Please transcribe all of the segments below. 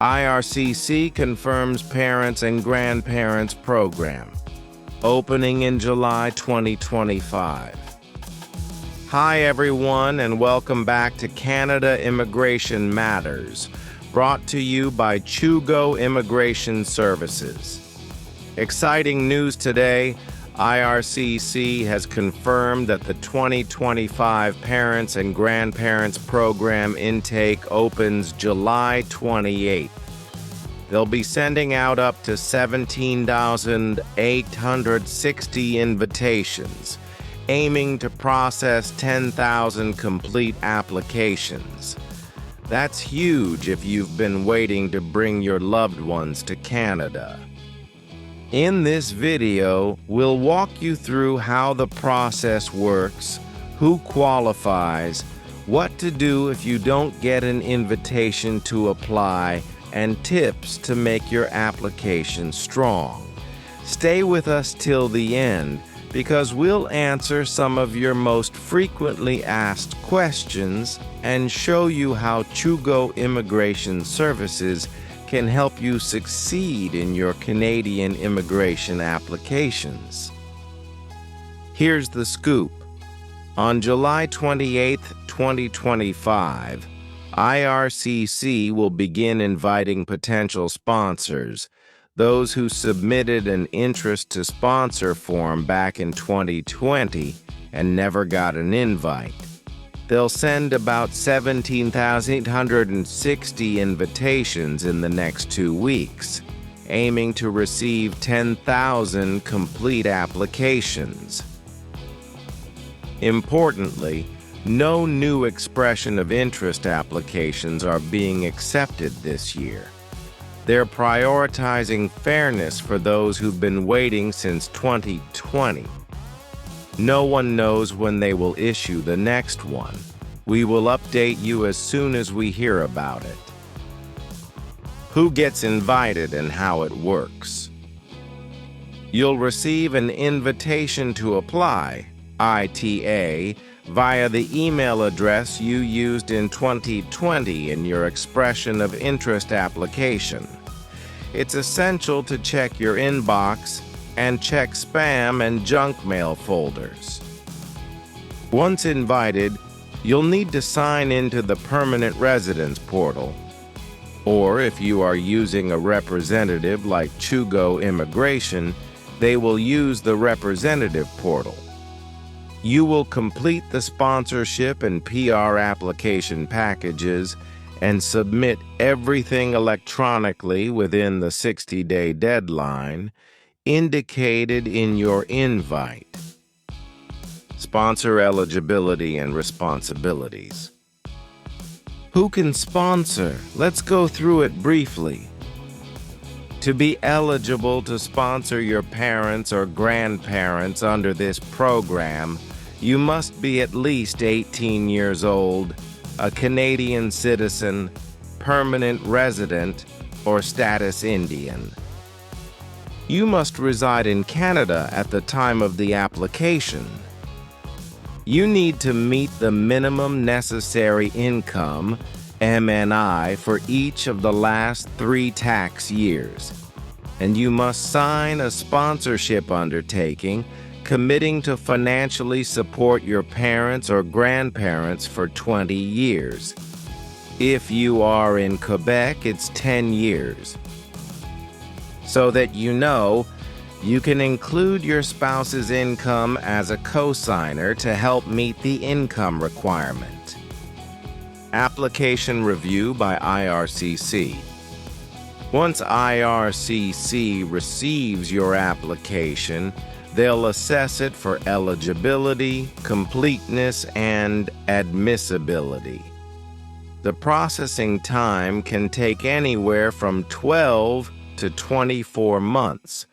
IRCC confirms Parents and Grandparents Program, opening in July 2025. Hi everyone, and welcome back to Canada Immigration Matters, brought to you by Immigration Services. Exciting news today. IRCC has confirmed that the 2025 Parents and Grandparents Program intake opens July 28th. They'll be sending out up to 17,860 invitations, aiming to process 10,000 complete applications. That's huge if you've been waiting to bring your loved ones to Canada. In this video, we'll walk you through how the process works, who qualifies, what to do if you don't get an invitation to apply, and tips to make your application strong. Stay with us till the end, because we'll answer some of your most frequently asked questions and show you how Immigration Services can help you succeed in your Canadian immigration applications. Here's the scoop. On July 28, 2025, IRCC will begin inviting potential sponsors, those who submitted an interest to sponsor form back in 2020 and never got an invite. They'll send about 17,860 invitations in the next 2 weeks, aiming to receive 10,000 complete applications. Importantly, no new expression of interest applications are being accepted this year. They're prioritizing fairness for those who've been waiting since 2020. No one knows when they will issue the next one. We will update you as soon as we hear about it. Who gets invited and how it works? You'll receive an invitation to apply, ITA, via the email address you used in 2020 in your expression of interest application. It's essential to check your inbox and check spam and junk mail folders. Once invited, you'll need to sign into the Permanent Residence Portal, or if you are using a representative like Immigration, they will use the Representative Portal. You will complete the sponsorship and PR application packages and submit everything electronically within the 60-day deadline indicated in your invite. Sponsor eligibility and responsibilities. Who can sponsor? Let's go through it briefly. To be eligible to sponsor your parents or grandparents under this program, you must be at least 18 years old, a Canadian citizen, permanent resident, or status Indian. You must reside in Canada at the time of the application. You need to meet the minimum necessary income, MNI, for each of the last 3 tax years. And you must sign a sponsorship undertaking committing to financially support your parents or grandparents for 20 years. If you are in Quebec, it's 10 years. So that you know, you can include your spouse's income as a co-signer to help meet the income requirement. Application review by IRCC. Once IRCC receives your application, they'll assess it for eligibility, completeness, and admissibility. The processing time can take anywhere from 12 to 24 months,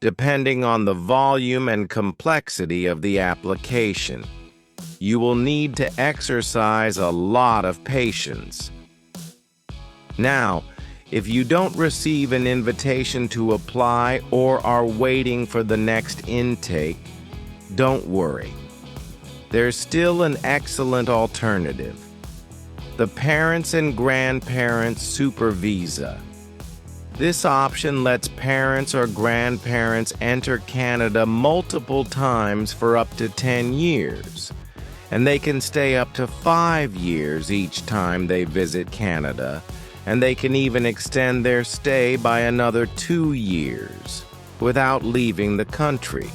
depending on the volume and complexity of the application. You will need to exercise a lot of patience. Now, if you don't receive an invitation to apply or are waiting for the next intake, don't worry. There's still an excellent alternative. The Parents and Grandparents Super Visa, This option lets parents or grandparents enter Canada multiple times for up to 10 years, and they can stay up to 5 years each time they visit Canada, and they can even extend their stay by another 2 years without leaving the country.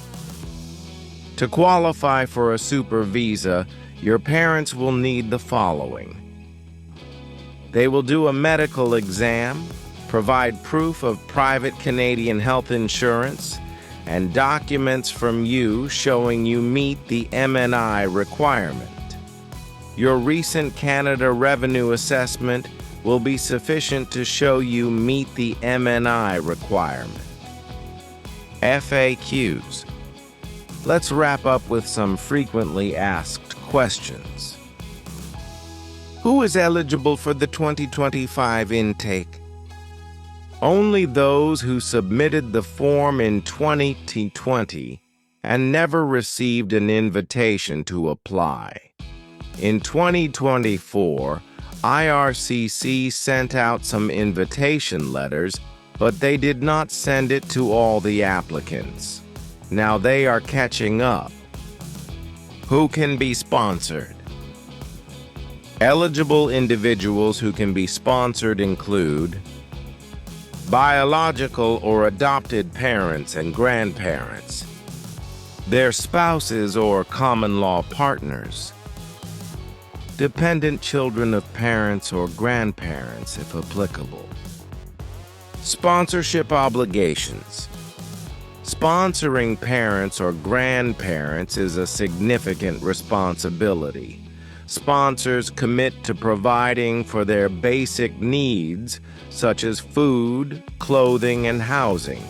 To qualify for a super visa, your parents will need the following. They will do a medical exam, provide proof of private Canadian health insurance, and documents from you showing you meet the MNI requirement. Your recent Canada Revenue Assessment will be sufficient to show you meet the MNI requirement. FAQs. Let's wrap up with some frequently asked questions. Who is eligible for the 2025 intake? Only those who submitted the form in 2020 and never received an invitation to apply. In 2024, IRCC sent out some invitation letters, but they did not send it to all the applicants. Now they are catching up. Who can be sponsored? Eligible individuals who can be sponsored include biological or adopted parents and grandparents, their spouses or common-law partners, dependent children of parents or grandparents if applicable. Sponsorship obligations. Sponsoring parents or grandparents is a significant responsibility. Sponsors commit to providing for their basic needs, such as food, clothing, and housing,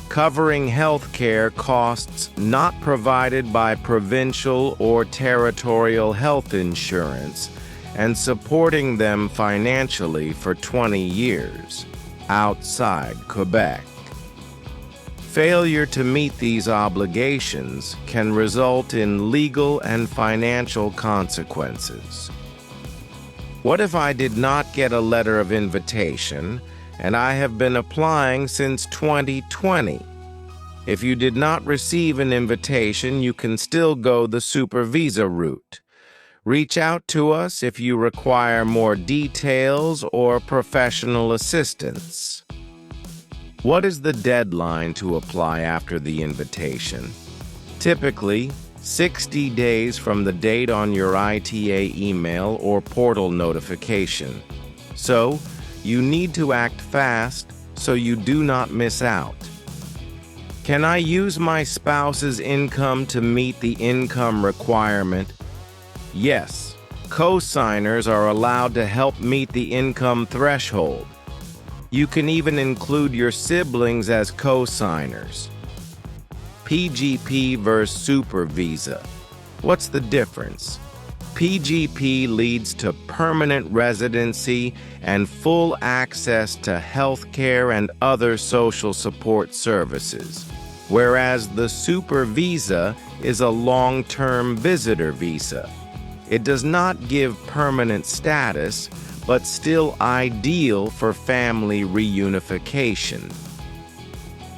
covering health care costs not provided by provincial or territorial health insurance, and supporting them financially for 20 years outside Quebec. Failure to meet these obligations can result in legal and financial consequences. What if I did not get a letter of invitation and I have been applying since 2020? If you did not receive an invitation, you can still go the super visa route. Reach out to us if you require more details or professional assistance. What is the deadline to apply after the invitation? Typically, 60 days from the date on your ITA email or portal notification. So, you need to act fast so you do not miss out. Can I use my spouse's income to meet the income requirement? Yes, co-signers are allowed to help meet the income threshold. You can even include your siblings as co-signers. PGP versus Super Visa. What's the difference? PGP leads to permanent residency and full access to health care and other social support services, whereas the Super Visa is a long-term visitor visa. It does not give permanent status, but still ideal for family reunification.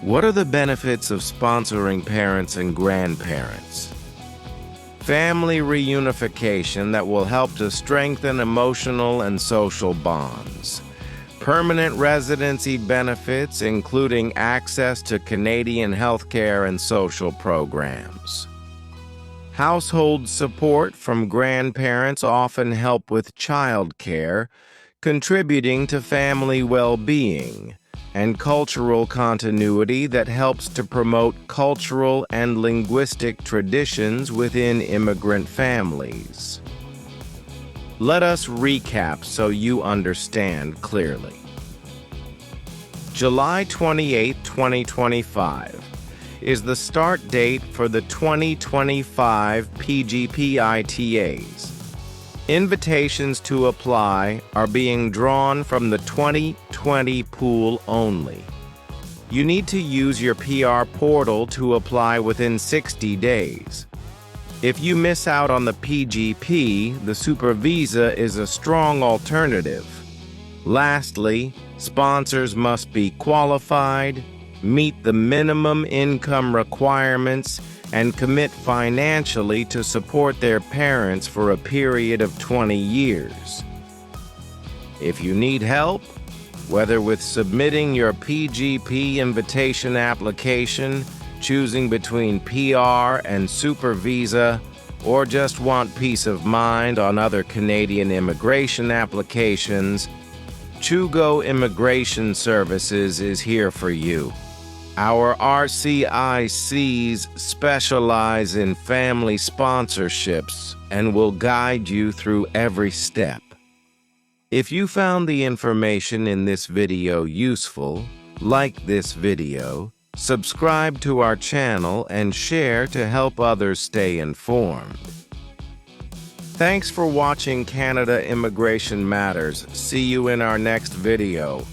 What are the benefits of sponsoring parents and grandparents? Family reunification that will help to strengthen emotional and social bonds. Permanent residency benefits, including access to Canadian healthcare and social programs. Household support from grandparents often help with child care, contributing to family well-being, and cultural continuity that helps to promote cultural and linguistic traditions within immigrant families. Let us recap so you understand clearly. July 28, 2025 is the start date for the 2025 PGP ITAs. Invitations to apply are being drawn from the 2020 pool only. You need to use your PR portal to apply within 60 days. If you miss out on the PGP, the Super Visa is a strong alternative. Lastly, sponsors must be qualified, meet the minimum income requirements, and commit financially to support their parents for a period of 20 years. If you need help, whether with submitting your PGP invitation application, choosing between PR and Super Visa, or just want peace of mind on other Canadian immigration applications, Chugo Immigration Services is here for you. Our RCICs specialize in family sponsorships and will guide you through every step. If you found the information in this video useful, like this video, subscribe to our channel and share to help others stay informed. Thanks for watching Canada Immigration Matters. See you in our next video.